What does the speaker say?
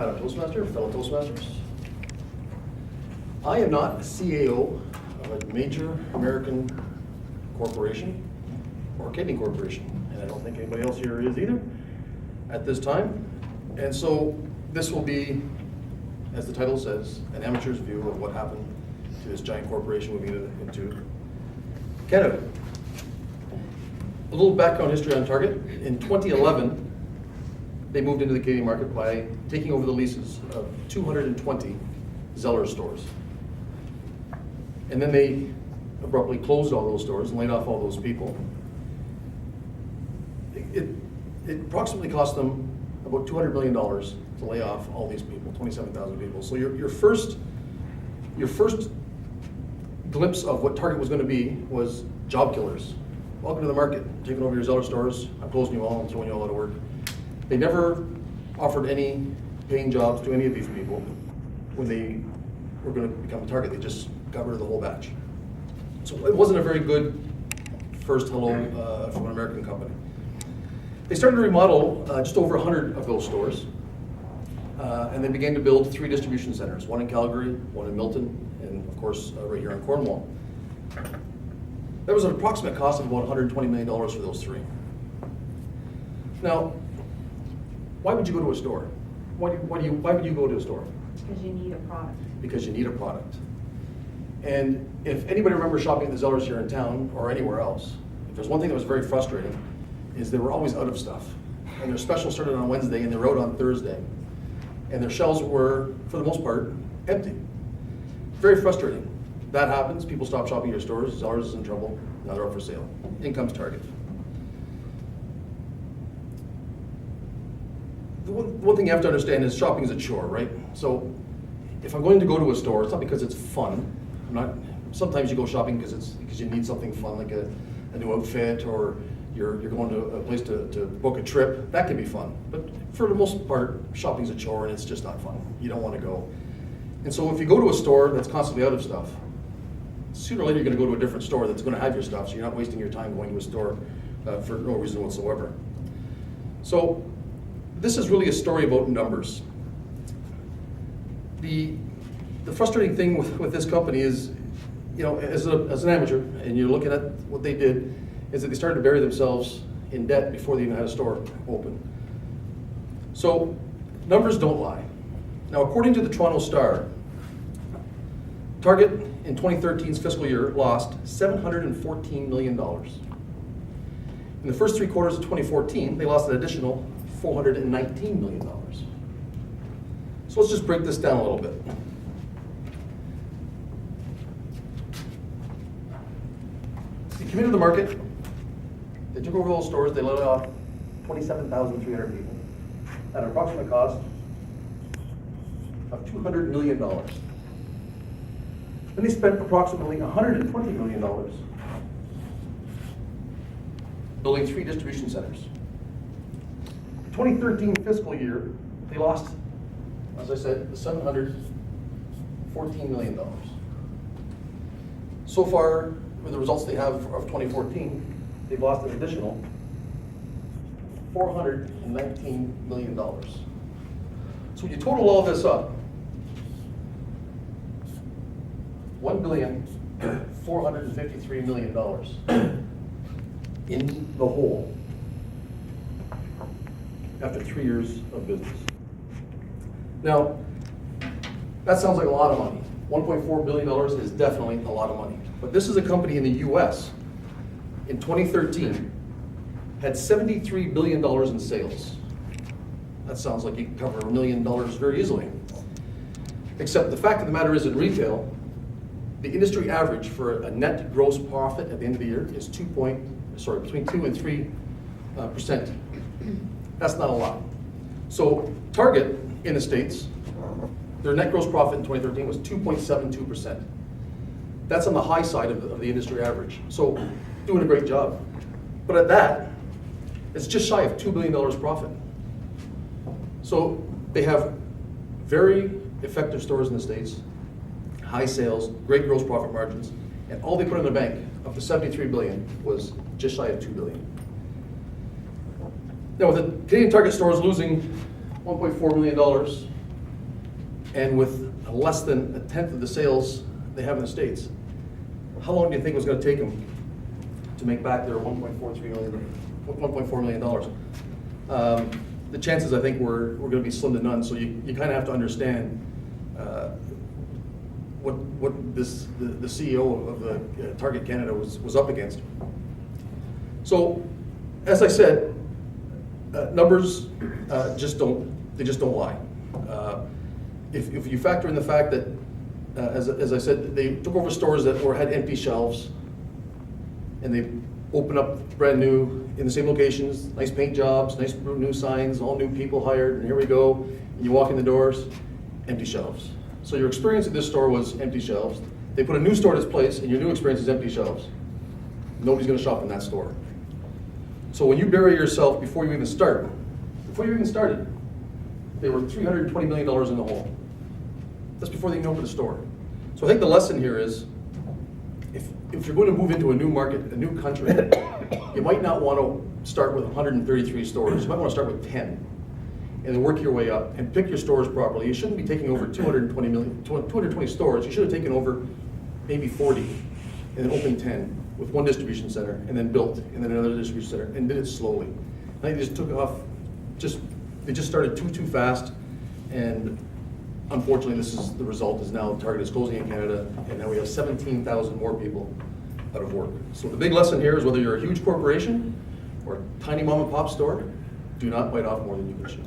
Madam Toastmaster, fellow Toastmasters. I am not a CAO of a major American corporation or Canadian corporation, and I don't think anybody else here is either at this time. And so this will be, as the title says, an amateur's view of what happened to this giant corporation moving into Canada. A little background history on Target. In 2011, they moved into the Canadian market by taking over the leases of 220 Zellers stores. And then they abruptly closed all those stores and laid off all those people. It approximately cost them about $200 million to lay off all these people, 27,000 people. So your first glimpse of what Target was going to be was job killers. Welcome to the market, taking over your Zeller stores, I'm closing you all, I'm throwing you all out of work. They never offered any paying jobs to any of these people when they were going to become a Target. They just got rid of the whole batch. So it wasn't a very good first hello from an American company. They started to remodel just over 100 of those stores, and they began to build 3 distribution centers, one in Calgary, one in Milton, and of course right here in Cornwall. That was an approximate cost of about $120 million for those 3. Now, why would you go to a store? Why would you go to a store? Because you need a product. Because you need a product. And if anybody remembers shopping at the Zellers here in town or anywhere else, if there's one thing that was very frustrating, is they were always out of stuff. And their special started on Wednesday and they were out on Thursday. And their shelves were, for the most part, empty. Very frustrating. That happens, people stop shopping at your stores, Zellers is in trouble, now they're up for sale. In comes Target. The one thing you have to understand is shopping is a chore, right? So if I'm going to go to a store, it's not because it's fun. Sometimes you go shopping because you need something fun, like a new outfit, or you're going to a place to book a trip. That can be fun. But for the most part, shopping's a chore and it's just not fun. You don't want to go. And so if you go to a store that's constantly out of stuff, sooner or later you're going to go to a different store that's going to have your stuff, so you're not wasting your time going to a store for no reason whatsoever. So this is really a story about numbers. The frustrating thing with this company is, you know, as an amateur, and you're looking at what they did, is that they started to bury themselves in debt before they even had a store open. So numbers don't lie. Now, according to the Toronto Star, Target in 2013's fiscal year lost $714 million. In the first 3 quarters of 2014, they lost an additional $419 million. So let's just break this down a little bit. They came into the market, they took over those stores, they let off 27,300 people at an approximate cost of $200 million. Then they spent approximately $120 million building 3 distribution centers. 2013 fiscal year, they lost, as I said, $714 million. So far, with the results they have of 2014, they've lost an additional $419 million. So when you total all this up, $1,453 million in the hole after 3 years of business. Now, that sounds like a lot of money. $1.4 billion is definitely a lot of money. But this is a company in the US in 2013 had $73 billion in sales. That sounds like you can cover $1 million very easily. Except the fact of the matter is, in retail, the industry average for a net gross profit at the end of the year is between 2 and 3%. That's not a lot. So Target in the States, their net gross profit in 2013 was 2.72%. That's on the high side of the industry average. So doing a great job. But at that, it's just shy of $2 billion profit. So they have very effective stores in the States, high sales, great gross profit margins, and all they put in the bank of the $73 billion was just shy of $2 billion. Now, with the Canadian Target stores losing $1.4 million and with less than a tenth of the sales they have in the States. How long do you think it was gonna take them to make back their $1.4 million? The chances, I think, were gonna be slim to none, so you kind of have to understand what the CEO of the Target Canada was up against. So, as I said, numbers just don't lie. If you factor in the fact that, as I said, they took over stores that had empty shelves, and they opened up brand new in the same locations, nice paint jobs, nice new signs, all new people hired, and here we go. And you walk in the doors, empty shelves. So your experience at this store was empty shelves. They put a new store in its place, and your new experience is empty shelves. Nobody's going to shop in that store. So when you bury yourself before you even started, they were $320 million in the hole. That's before they even opened a store. So I think the lesson here is, if you're going to move into a new market, a new country, you might not want to start with 133 stores. You might want to start with 10, and then work your way up and pick your stores properly. You shouldn't be taking over 220 stores. You should have taken over maybe 40, and then opened 10 with one distribution center, and then built, and then another distribution center, and did it slowly. I think they just took off. They just started too fast, and unfortunately, this is the result. Is now Target is closing in Canada, and now we have 17,000 more people out of work. So the big lesson here is, whether you're a huge corporation or a tiny mom and pop store, do not bite off more than you can chew.